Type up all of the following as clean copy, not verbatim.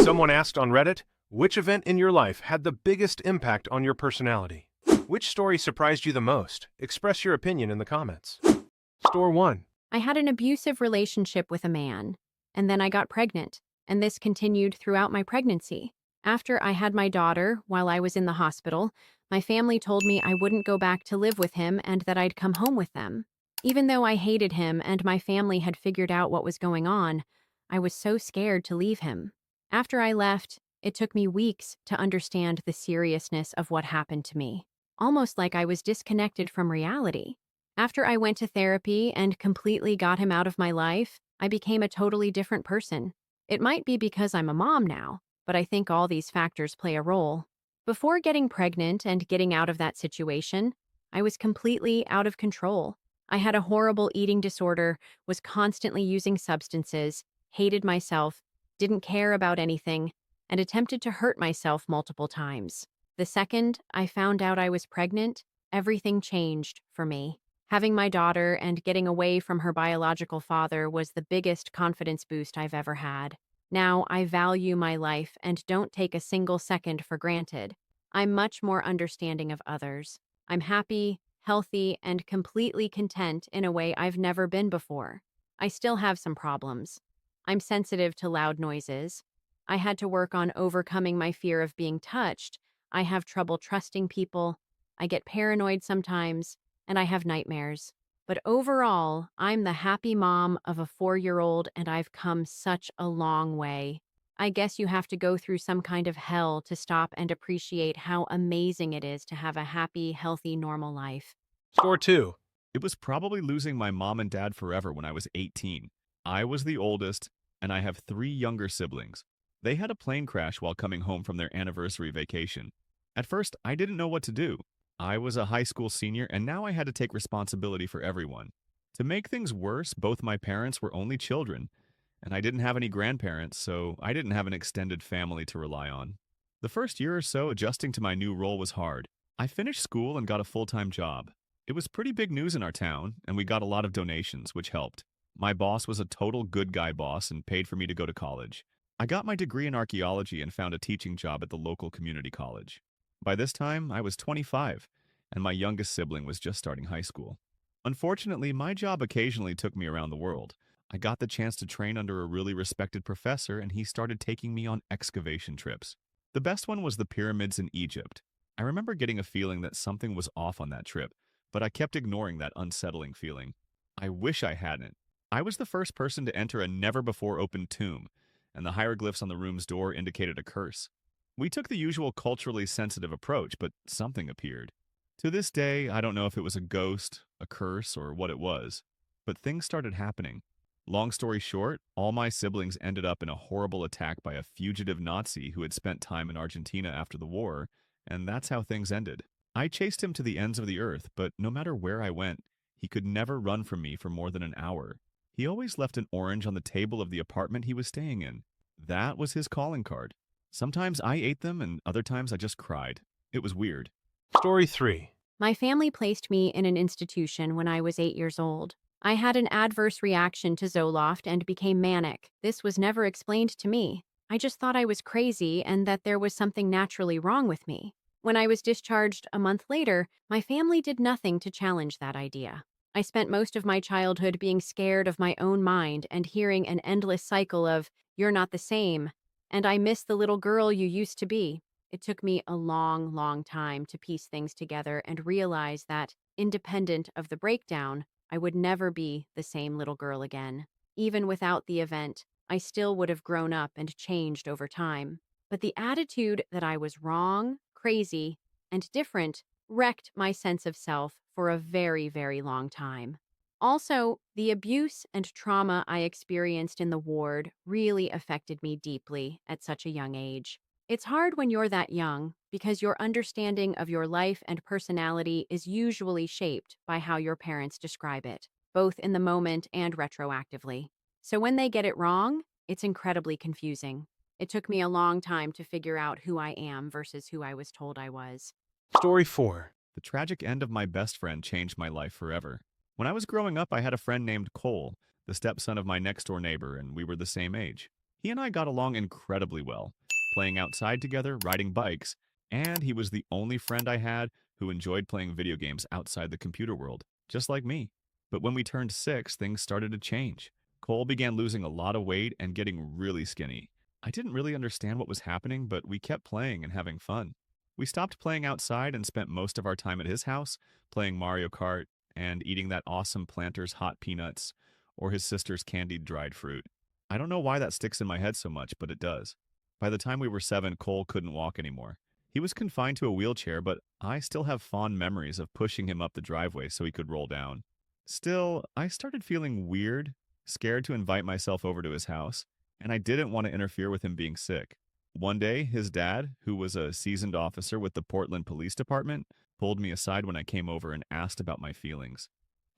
Someone asked on Reddit, which event in your life had the biggest impact on your personality? Which story surprised you the most? Express your opinion in the comments. Store 1. I had an abusive relationship with a man, and then I got pregnant, and this continued throughout my pregnancy. After I had my daughter, while I was in the hospital, my family told me I wouldn't go back to live with him and that I'd come home with them. Even though I hated him and my family had figured out what was going on, I was so scared to leave him. After I left, it took me weeks to understand the seriousness of what happened to me, almost like I was disconnected from reality. After I went to therapy and completely got him out of my life, I became a totally different person. It might be because I'm a mom now, but I think all these factors play a role. Before getting pregnant and getting out of that situation, I was completely out of control. I had a horrible eating disorder, was constantly using substances, hated myself, didn't care about anything, and attempted to hurt myself multiple times. The second I found out I was pregnant, everything changed for me. Having my daughter and getting away from her biological father was the biggest confidence boost I've ever had. Now I value my life and don't take a single second for granted. I'm much more understanding of others. I'm happy, healthy, and completely content in a way I've never been before. I still have some problems. I'm sensitive to loud noises. I had to work on overcoming my fear of being touched. I have trouble trusting people. I get paranoid sometimes, and I have nightmares. But overall, I'm the happy mom of a 4-year-old, and I've come such a long way. I guess you have to go through some kind of hell to stop and appreciate how amazing it is to have a happy, healthy, normal life. Store 2. It was probably losing my mom and dad forever when I was 18. I was the oldest, and I have 3 younger siblings. They had a plane crash while coming home from their anniversary vacation. At first, I didn't know what to do. I was a high school senior, and now I had to take responsibility for everyone. To make things worse, both my parents were only children, and I didn't have any grandparents, so I didn't have an extended family to rely on. The first year or so, adjusting to my new role was hard. I finished school and got a full-time job. It was pretty big news in our town, and we got a lot of donations, which helped. My boss was a total good guy boss and paid for me to go to college. I got my degree in archaeology and found a teaching job at the local community college. By this time, I was 25, and my youngest sibling was just starting high school. Unfortunately, my job occasionally took me around the world. I got the chance to train under a really respected professor, and he started taking me on excavation trips. The best one was the pyramids in Egypt. I remember getting a feeling that something was off on that trip, but I kept ignoring that unsettling feeling. I wish I hadn't. I was the first person to enter a never-before-opened tomb, and the hieroglyphs on the room's door indicated a curse. We took the usual culturally sensitive approach, but something appeared. To this day, I don't know if it was a ghost, a curse, or what it was, but things started happening. Long story short, all my siblings ended up in a horrible attack by a fugitive Nazi who had spent time in Argentina after the war, and that's how things ended. I chased him to the ends of the earth, but no matter where I went, he could never run from me for more than an hour. He always left an orange on the table of the apartment he was staying in. That was his calling card. Sometimes I ate them, and other times I just cried. It was weird. Story 3. My family placed me in an institution when I was 8 years old. I had an adverse reaction to Zoloft and became manic. This was never explained to me. I just thought I was crazy and that there was something naturally wrong with me. When I was discharged a month later, my family did nothing to challenge that idea. I spent most of my childhood being scared of my own mind and hearing an endless cycle of, "You're not the same," and "I miss the little girl you used to be." It took me a long, long time to piece things together and realize that, independent of the breakdown, I would never be the same little girl again. Even without the event, I still would have grown up and changed over time. But the attitude that I was wrong, crazy, and different wrecked my sense of self for a very, very long time. Also, the abuse and trauma I experienced in the ward really affected me deeply at such a young age. It's hard when you're that young because your understanding of your life and personality is usually shaped by how your parents describe it, both in the moment and retroactively. So when they get it wrong, it's incredibly confusing. It took me a long time to figure out who I am versus who I was told I was. Story 4. The tragic end of my best friend changed my life forever. When I was growing up, I had a friend named Cole, the stepson of my next-door neighbor, and we were the same age. He and I got along incredibly well, playing outside together, riding bikes, and he was the only friend I had who enjoyed playing video games outside the computer world, just like me. But when we turned 6, things started to change. Cole began losing a lot of weight and getting really skinny. I didn't really understand what was happening, but we kept playing and having fun. We stopped playing outside and spent most of our time at his house, playing Mario Kart and eating that awesome Planters hot peanuts or his sister's candied dried fruit. I don't know why that sticks in my head so much, but it does. By the time we were 7, Cole couldn't walk anymore. He was confined to a wheelchair, but I still have fond memories of pushing him up the driveway so he could roll down. Still, I started feeling weird, scared to invite myself over to his house, and I didn't want to interfere with him being sick. One day, his dad, who was a seasoned officer with the Portland Police Department, pulled me aside when I came over and asked about my feelings.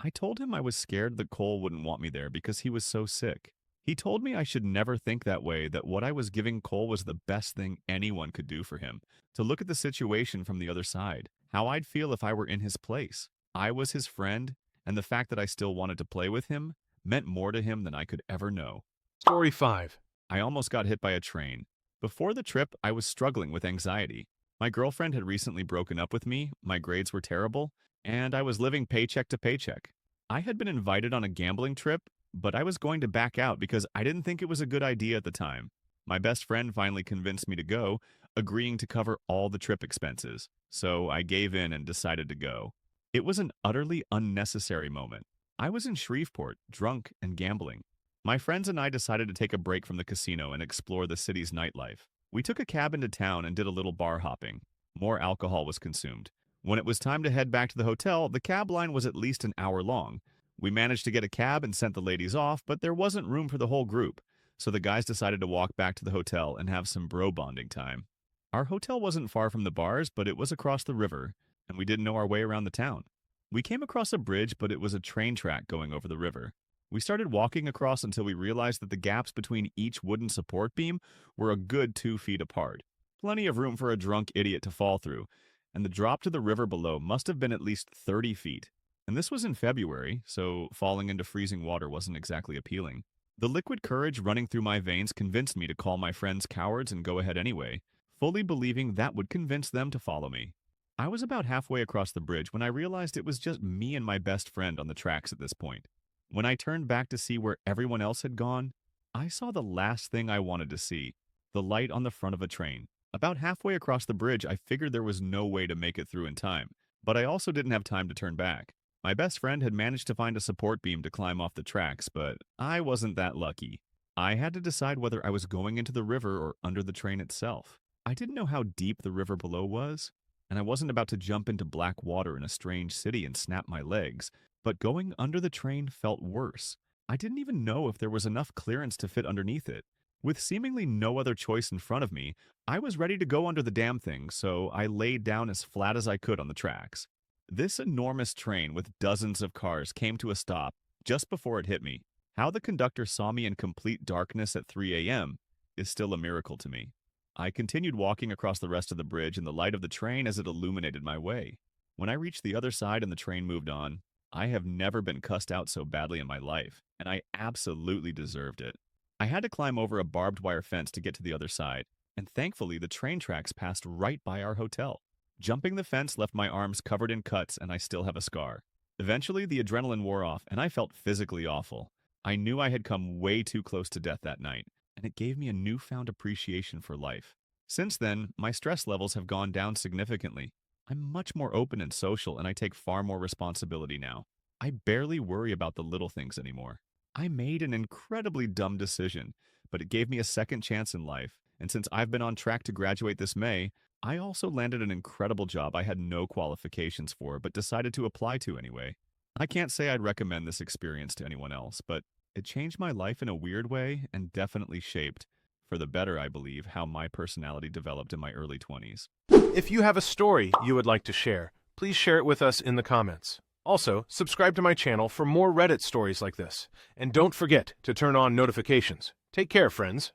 I told him I was scared that Cole wouldn't want me there because he was so sick. He told me I should never think that way, that what I was giving Cole was the best thing anyone could do for him, to look at the situation from the other side, how I'd feel if I were in his place. I was his friend, and the fact that I still wanted to play with him meant more to him than I could ever know. Story 5. I almost got hit by a train. Before the trip, I was struggling with anxiety. My girlfriend had recently broken up with me, my grades were terrible, and I was living paycheck to paycheck. I had been invited on a gambling trip, but I was going to back out because I didn't think it was a good idea at the time. My best friend finally convinced me to go, agreeing to cover all the trip expenses, so I gave in and decided to go. It was an utterly unnecessary moment. I was in Shreveport, drunk and gambling. My friends and I decided to take a break from the casino and explore the city's nightlife. We took a cab into town and did a little bar hopping. More alcohol was consumed. When it was time to head back to the hotel, the cab line was at least an hour long. We managed to get a cab and sent the ladies off, but there wasn't room for the whole group, so the guys decided to walk back to the hotel and have some bro bonding time. Our hotel wasn't far from the bars, but it was across the river, and we didn't know our way around the town. We came across a bridge, but it was a train track going over the river. We started walking across until we realized that the gaps between each wooden support beam were a good 2 feet apart. Plenty of room for a drunk idiot to fall through, and the drop to the river below must have been at least 30 feet. And this was in February, so falling into freezing water wasn't exactly appealing. The liquid courage running through my veins convinced me to call my friends cowards and go ahead anyway, fully believing that would convince them to follow me. I was about halfway across the bridge when I realized it was just me and my best friend on the tracks at this point. When I turned back to see where everyone else had gone, I saw the last thing I wanted to see, the light on the front of a train. About halfway across the bridge, I figured there was no way to make it through in time, but I also didn't have time to turn back. My best friend had managed to find a support beam to climb off the tracks, but I wasn't that lucky. I had to decide whether I was going into the river or under the train itself. I didn't know how deep the river below was, and I wasn't about to jump into black water in a strange city and snap my legs, but going under the train felt worse. I didn't even know if there was enough clearance to fit underneath it. With seemingly no other choice in front of me, I was ready to go under the damn thing, so I laid down as flat as I could on the tracks. This enormous train with dozens of cars came to a stop just before it hit me. How the conductor saw me in complete darkness at 3 a.m. is still a miracle to me. I continued walking across the rest of the bridge in the light of the train as it illuminated my way. When I reached the other side and the train moved on, I have never been cussed out so badly in my life, and I absolutely deserved it. I had to climb over a barbed wire fence to get to the other side, and thankfully the train tracks passed right by our hotel. Jumping the fence left my arms covered in cuts, and I still have a scar. Eventually, the adrenaline wore off, and I felt physically awful. I knew I had come way too close to death that night, and it gave me a newfound appreciation for life. Since then, my stress levels have gone down significantly. I'm much more open and social, and I take far more responsibility now. I barely worry about the little things anymore. I made an incredibly dumb decision, but it gave me a second chance in life, and since I've been on track to graduate this May, I also landed an incredible job I had no qualifications for, but decided to apply to anyway. I can't say I'd recommend this experience to anyone else, but it changed my life in a weird way and definitely shaped, for the better I believe, how my personality developed in my early 20s. If you have a story you would like to share, please share it with us in the comments. Also, subscribe to my channel for more Reddit stories like this. And don't forget to turn on notifications. Take care, friends.